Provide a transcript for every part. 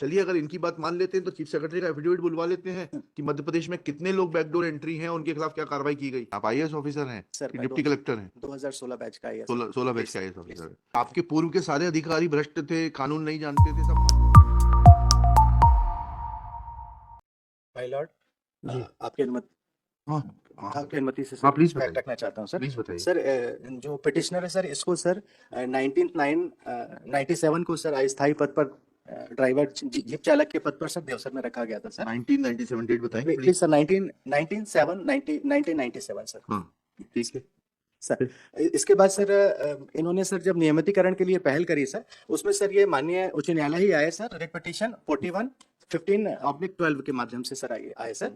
चलिए अगर इनकी बात मान लेते हैं तो चीफ सेक्रेटरी का एफिडेविट बुलवा लेते हैं कि मध्य प्रदेश में कितने लोग बैकडोर एंट्री हैं, उनके खिलाफ क्या कार्रवाई की गई। आप आईएएस ऑफिसर हैं सर कि मैं डिप्टी कलेक्टर हैं? 2016 बैच का आईएएस 16 बैच के आईएएस ऑफिसर हैं। आपके पूर्व के सारे अधिकारी भ्रष्ट थे, कानून नहीं जानते थे, सब। माय लॉर्ड, जी। आपकी अनुमति हाँ आपकी अनुमति से हाँ, सर प्लीज मैं बताइए, रखना चाहता हूँ सर। प्लीज बताइए। सर जो पिटिशनर है सर, इसको सर 19/9/97 को सर अस्थायी पद पर ड्राइवर जीप चालक के पद पर सर देवसर में रखा गया था सर। 1997 डेट बताएं प्लीज सर। 1997 सर। हाँ ठीक है सर इसके बाद सर इन्होंने सर जब नियमितीकरण के लिए पहल करी सर, उसमें सर ये माननीय उच्च न्यायालय ही आए सर, रिट पिटीशन 41/15/12 के माध्यम से सर आए सर।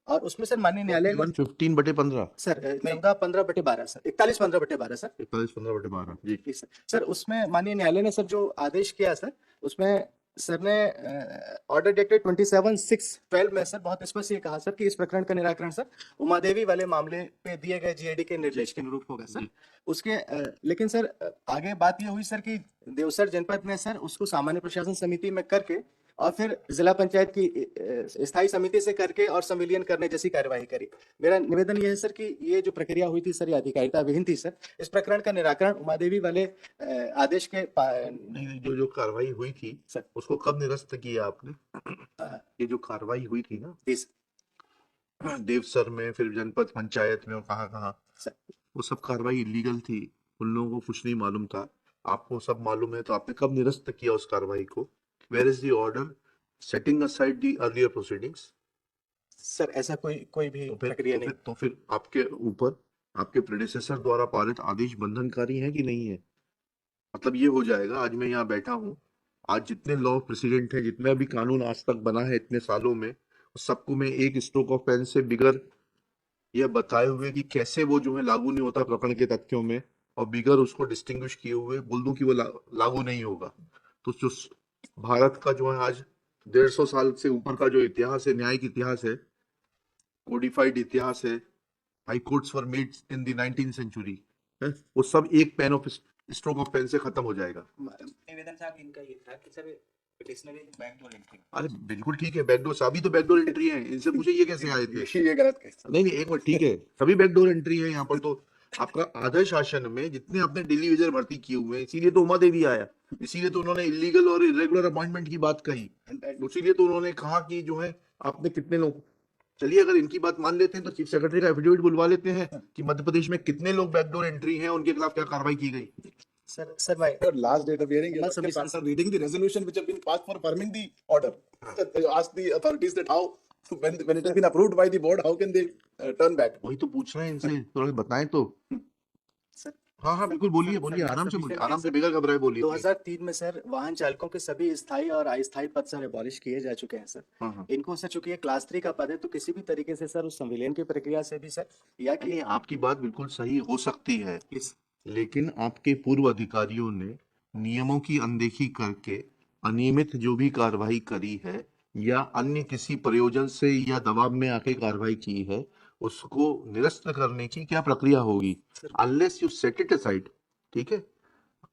और उसमें सर माननीय न्यायालय ने 15/15 सर 14/15/12 सर 41/15/12 सर 41/15/12 जी। जी सर। सर उसमें माननीय न्यायालय ने सर जो आदेश किया सर, उसमें सर ने ऑर्डर डेटेड 27/6/12 में सर बहुत स्पष्ट ये कहा सर कि इस प्रकरण का निराकरण सर उमा देवी वाले मामले पे दिए गए जीएडी के निर्देश के अनुरूप होगा सर। उसके लेकिन सर आगे बात ये हुई सर कि देवसर जनपद में सर उसको सामान्य प्रशासन समिति में करके और फिर जिला पंचायत की स्थायी समिति से करके और संविलियन करने जैसी कार्यवाही करी। मेरा निवेदन यह है सर कि ये जो प्रक्रिया हुई थी सर, ये अधिकारिता विहीन थी सर। इस प्रकरण का निराकरण उमा देवी वाले आदेश के नहीं, जो कार्रवाई हुई थी सर, उसको कब निरस्त किया आपने? ये जो कार्रवाई हुई थी ना देवसर में, फिर जनपद पंचायत में और कहाँ कहाँ, वो सब कार्रवाई इलीगल थी। उन लोगों को कुछ नहीं मालूम था, आपको सब मालूम है, तो आपने कब निरस्त किया उस कार्रवाई को? Where is the order setting aside the earlier proceedings? Sir ऐसा कोई भी प्रक्रिया नहीं। तो फिर आपके ऊपर आपके प्रेडिसेसर द्वारा पारित आदेश बंधनकारी है कि नहीं है? मतलब ये हो जाएगा, आज मैं यहाँ बैठा हूँ, आज जितने लॉ प्रेसिडेंट हैं, जितना भी कानून आज तक बना है इतने सालों में, सबको मैं एक स्ट्रोक ऑफ पेन से बिगर यह बताए हुए कि कैसे वो जो है लागू नहीं होता प्रकरण के तथ्यों में, और बिगर उसको डिस्टिंग्विश किए हुए बोल दूं कि वो लागू नहीं होगा। तो जो भारत का जो है आज 150 साल से ऊपर का जो इतिहास है, न्यायिक इतिहास है, कोडिफाइड इतिहास है, high courts were made in the 19th century, वो सब एक pen of stroke of pen से खत्म हो जाएगा। निवेदन साहब इनका ये था कि सर पिटिशनर बैकडोर एंट्री। अरे बिल्कुल ठीक है, बैकडोर सभी तो बैकडोर एंट्री है, इनसे पूछे ये कैसे आए थे? ये गलत कैसे? नहीं एक मिनट, ठीक है, सभी बैकडोर एंट्री है यहाँ पर। तो आपका आदर्श शासन में जितने आपने डेली वेजर भर्ती किए हुए हैं, इसीलिए तो उमा देवी आया, इसीलिए तो उन्होंने इलीगल और इरेगुलर अपॉइंटमेंट की बात कही, इसीलिए तो उन्होंने कहा कि जो है आपने कितने लोग। चलिए अगर इनकी बात मान लेते हैं तो चीफ सेक्रेटरी का एफिडेविट बुलवा लेते हैं कि मध्य प्रदेश में कितने लोग बैकडोर एंट्री हैं, उनके खिलाफ क्या कार्रवाई की गई। Sir, my last date of hearing, you submission. after reading the resolution which have been passed for affirming the order, you ask the authorities that how, when it has been approved by the board, how can they turn back? वही तो पूछ रहे हैं इनसे, थोड़ा बताएं तो। Sir हाँ हाँ बिल्कुल, बोलिए बोलिए, आराम से बोलिए, आराम से, बेगर घबराए बोलिए। 2003 में सर वाहन चालकों के सभी स्थायी और अस्थायी पद सर एबॉलिश किए जा चुके हैं सर। हाँ। इनको सर चूंकि ये क्लास 3 का पद है, तो किसी भी तरीके से सर उस संविलियन की प्रक्रिया से भी सर या कि आपकी बात बिल्कुल सही हो सकती है, लेकिन आपके पूर्व अधिकारियों ने नियमों की अनदेखी करके अनियमित जो भी कार्रवाई करी है या अन्य किसी प्रयोजन से या दबाव में आके कार्रवाई की है, उसको निरस्त करने की क्या प्रक्रिया होगी? Unless you set it aside, ठीक है।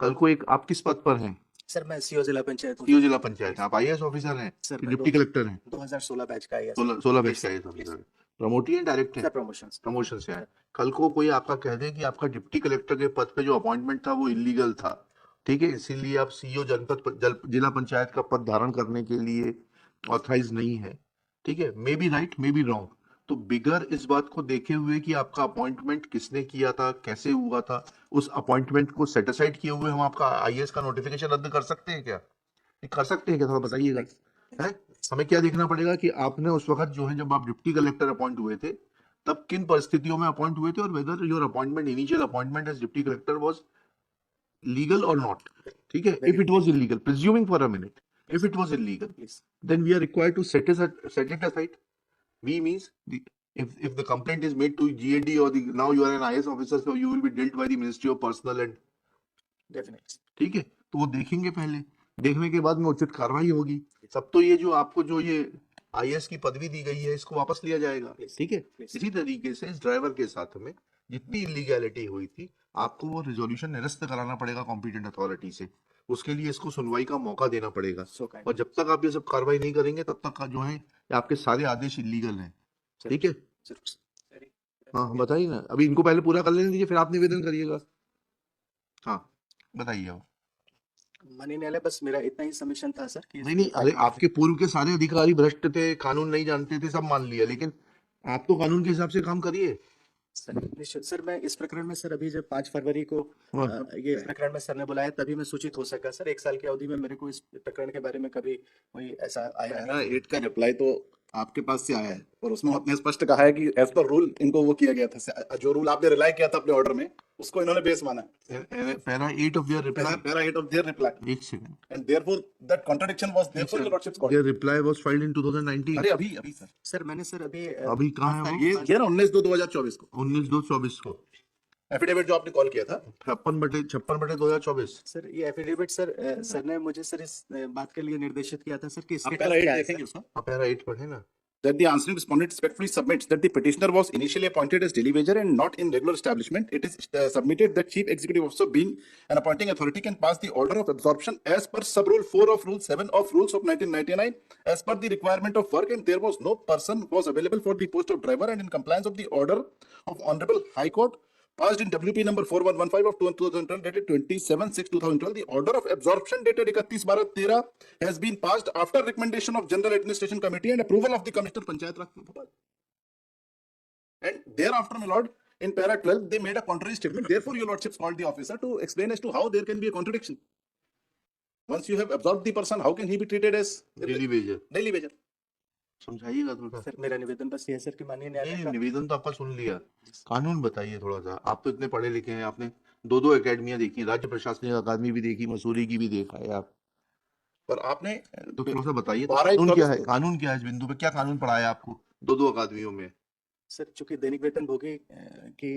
कल को एक, आप किस पद पर हैं? सर मैं सीओ जिला पंचायत। सीओ जिला पंचायत, आप आईएएस ऑफिसर हैं सर, डिप्टी कलेक्टर हैं? 2016 बैच का आईएएस। 16 बैच का आईएएस ऑफिसर। प्रमोटी है डायरेक्ट है? प्रमोशन से है। कल को कोई आपका कह दे कि आपका डिप्टी कलेक्टर के पद पे जो अपॉइंटमेंट था वो इलीगल था, ठीक है, इसीलिए आप सीईओ जनपद जिला पंचायत का पद धारण करने के लिए ऑथराइज नहीं है, ठीक है, may be right may be wrong. तो बिगर इस बात को देखे हुए कि आपका अपॉइंटमेंट किसने किया था, कैसे हुआ था, उस अपॉइंटमेंट को सेटिसाइड किए हुए हम आपका आईएएस का नोटिफिकेशन रद्द कर सकते हैं क्या? कर सकते हैं क्या? थोड़ा बताइएगा। है, हमें क्या देखना पड़ेगा कि आपने उस वक्त जो है, जब आप डिप्टी कलेक्टर अपॉइंट हुए थे, तब किन परिस्थितियों में अपॉइंट हुए थे, और whether your appointment, initial appointment as deputy collector was legal और नॉट, ठीक है। If it was illegal, presuming for a minute, if it was illegal, then we are required to set it aside. We means if the complaint is made to GAD or now you are an IAS officer, so you will be dealt by the Ministry of Personnel and definitely, ठीक है। तो वो देखेंगे, पहले देखने के बाद में उचित कार्रवाई होगी। सब तो ये जो आपको जो ये आईएएस की पदवी दी गई है, इसको वापस लिया जाएगा, ठीक है। इसी तरीके से इस ड्राइवर के साथ में जितनी इलीगैलिटी हुई थी, आपको वो रिजोल्यूशन निरस्त कराना पड़ेगा कॉम्पिटेंट अथॉरिटी से। उसके लिए इसको सुनवाई का मौका देना पड़ेगा। So kind. और जब तक आप ये सब कार्रवाई नहीं करेंगे तब तक जो है ये आपके सारे आदेश इलीगल हैं। ठीक है, हाँ बताइए ना, अभी इनको पहले पूरा कर लेने दीजिए, फिर आप निवेदन करिएगा। हाँ बताइए आप। माननीय न्यायालय, बस मेरा इतना ही सबमिशन था सर कि नहीं, अरे आपके पूर्व के सारे अधिकारी भ्रष्ट थे, कानून नहीं जानते थे, सब मान लिया, लेकिन आप तो कानून के हिसाब से काम करिए। सर निश्चित सर, मैं इस प्रकरण में सर अभी जब 5 फरवरी को ये प्रकरण में सर ने बुलाया तभी मैं सूचित हो सका सर। 1 साल की अवधि में मेरे को इस प्रकरण के बारे में कभी कोई ऐसा आया नहीं। 8 का रिप्लाई तो आपके पास से आया है और उसमें आपने स्पष्ट कहा है कि एज पर रूल इनको वो किया गया था, जो रूल आपने रिलाई किया था अपने ऑर्डर में उसको इन्होंने बेस माना है। Para 8 of their reply, para 8 of their reply, एक second, and therefore that contradiction was therefore your lordships called. Their reply was filed in 2019। अरे अभी सर, सर मैंने सर अभी कहाँ है वो? ये ना 19/2/2024 को 19/2/24 को एफिडेविट जो आपने कॉल किया था। 56/2024। सर ये एफिडेविट सर सर ने मुझे सर इस बात के लिए निर्देशित किया था सर कि आप status पैरा 8 क्या है देखेंगे सर? उसका। आप पैरा 8 पढ़े ना। That the answering respondent respectfully submits that the petitioner was initially appointed as daily wager and not in regular establishment. It is submitted that chief executive officer, being an appointing authority, can pass the order of absorption as per sub rule 4 of rule 7 of rules of 1999 as per the requirement of work, and there was no person was available for the post of driver, and in compliance of the order of Honorable High Court passed in WP number 4115 of 2012 dated 27/6/2012, the order of absorption dated 31/12/13 has been passed after recommendation of General Administration Committee and approval of the Commissioner Panchayat Raj Bhopal. And thereafter, my lord, in para 12 they made a contrary statement. Therefore your lordships called the officer to explain as to how there can be a contradiction. Once you have absorbed the person, how can he be treated as daily Vaser, daily wager? समझाइएगा थोड़ा। Sir मेरा निवेदन बस ये है sir कि माननीय न्यायालय नहीं, का निवेदन तो आपका सुन लिया, कानून बताइए थोड़ा सा। आप तो इतने पढ़े लिखे हैं, आपने 2 एकेडमियां देखी, राज्य प्रशासनिक अकादमी भी देखी, मसूरी की भी देखा है आप, पर आपने तो थोड़ा सा बताइए 12 कानून क्या है, 24 कानून क्या है इस बिंदु पे, क्या कानून पढ़ाया आपको 2 अकादमियों में? सर चूंकि दैनिक वेतन भोगी की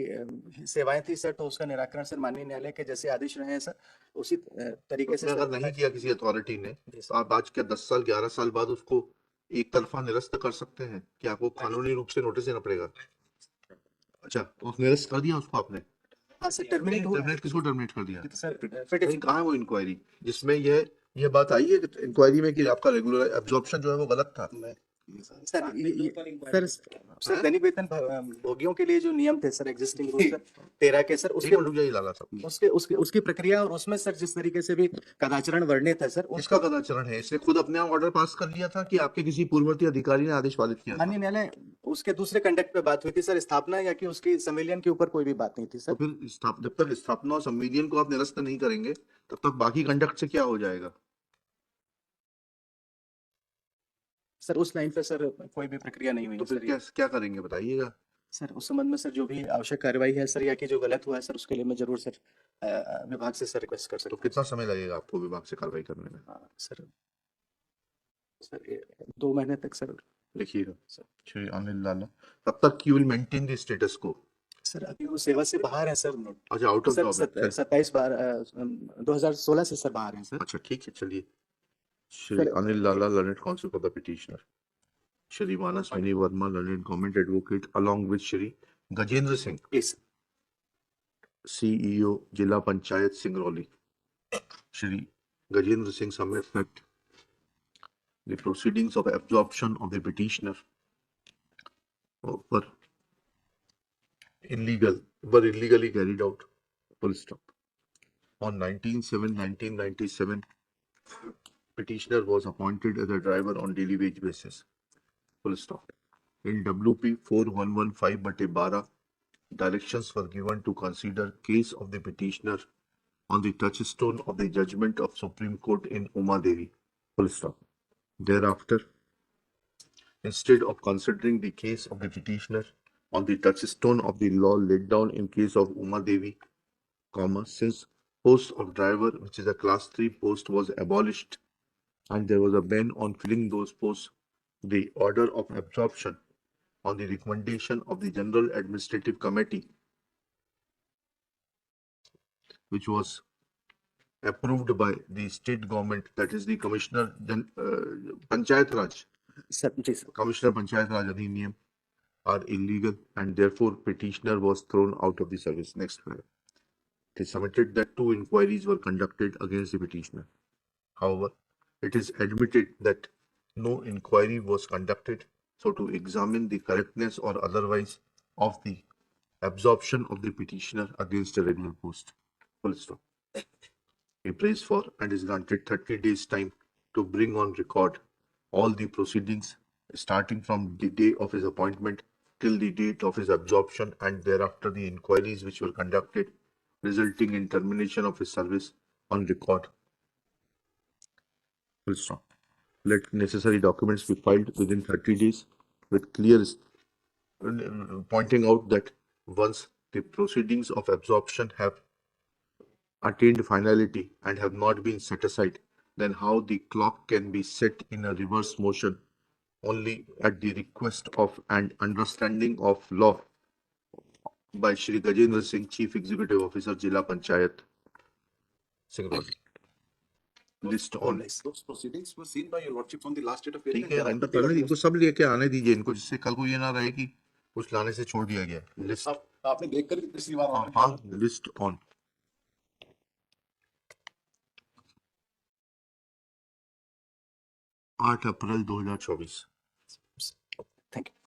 सेवाएं थी सर, तो उसका निराकरण सर माननीय न्यायालय के जैसे आदेश रहे हैं सर उसी तरीके से उसमें सर अगर नहीं किया किसी अथॉरिटी ने, जी तो आप आज क्या 10 साल 11 साल बाद उसको एक तरफा निरस्त कर सकते हैं कि आपको कानूनी रूप से नोटिस देना पड़ेगा? अच्छा, तो निरस्त कर दिया उसको आपने? हाँ सर टर्मिनेट हो टर्मिनेट किसको टर्मिनेट कर दिया? सर नहीं, कहाँ है वो इंक्वायरी जिसमें यह बात आई है इंक्वायरी में कि आपका रेगुलर एब्जॉर्प्शन जो है वो गलत था? सर सर दैनिक वेतन भोगियों के लिए जो नियम थे सर एग्जिस्टिंग रूल सर 13 के सर एक मिनट रुक जाइए लाला साहब, उसकी प्रक्रिया और उसमें सर जिस तरीके से भी कदाचरण वर्णित है सर इसका कदाचरण है, इसने खुद अपने आप ऑर्डर पास कर लिया था कि आपके किसी पूर्ववर्ती अधिकारी ने आदेश पारित किया था? माननीय न्यायालय उसके दूसरे कंडक्ट पे बात हुई थी सर, स्थापना या कि उसकी संविलियन के ऊपर कोई भी बात नहीं थी तो सर। फिर जब तक स्थापना और संविलियन को आप निरस्त नहीं करेंगे तब तक बाकी कंडक्ट से क्या हो जाएगा? सर उस लाइन पे सर कोई भी प्रक्रिया नहीं हुई तो है फिर सर क्या क्या करेंगे बताइएगा? सर उस संबंध में सर जो भी आवश्यक कार्रवाई है सर या कि जो गलत हुआ है सर उसके लिए मैं जरूर सर विभाग से सर रिक्वेस्ट कर तो सकता हूँ। कितना समय लगेगा आपको विभाग से कार्रवाई करने में? सर सर 2 महीने तक सर। लिखिएगा श्री अनिल लाला, तब तक you will maintain the status को। सर अभी वो सेवा से बाहर है सर। अच्छा, आउट ऑफ सर जॉब है। 2016 से सर बाहर हैं सर। अच्छा ठीक है, चलिए। श्री अनिल लाला, learned counsel for the petitioner. Shri Manas Mini Verma, learned government advocate, along with Shri Gajendra Singh, Yes. CEO, Jila Panchayat Singrauli. Shri Gajendra Singh submits that the proceedings of absorption of the petitioner were illegally carried out. Full stop. On 19/7/1997, petitioner was appointed as a driver on daily wage basis. Full stop. In WP 4115/12, directions were given to consider case of the petitioner on the touchstone of the judgment of Supreme Court in Uma Devi. Full stop. Thereafter, instead of considering the case of the petitioner on the touchstone of the law laid down in case of Uma Devi, since post of driver, which is a class 3 post, was abolished and there was a ban on filling those posts, the order of absorption on the recommendation of the General Administrative Committee, which was approved by the state government, that is the Commissioner Panchayat Raj, Commissioner Panchayat Raj Adhiniyam, are illegal and therefore petitioner was thrown out of the service. Next paragraph. It is submitted that 2 inquiries were conducted against the petitioner. However, it is admitted that no inquiry was conducted so to examine the correctness or otherwise of the absorption of the petitioner against a regular post. Full stop. He prays for and is granted 30 days time to bring on record all the proceedings starting from the day of his appointment till the date of his absorption and thereafter the inquiries which were conducted resulting in termination of his service on record. Full stop. Let necessary documents be filed within 30 days with clear pointing out that once the proceedings of absorption have attained finality and have not been set aside, then how the clock can be set in a reverse motion only at the request of and understanding of law by Shri Gajendra Singh, Chief Executive Officer, Jila Panchayat, Singrauli. List on. Those proceedings were seen by your lordship on the last date of hearing. ठीक है, अंदर पहले इनको सब लेके आने दीजिए इनको, जिससे कल को ये ना रहे कि कुछ लाने से छोड़ दिया गया. लिस्ट आपने देखकर भी पिछली बार हाँ, list on. 8 April 2024. Thank you.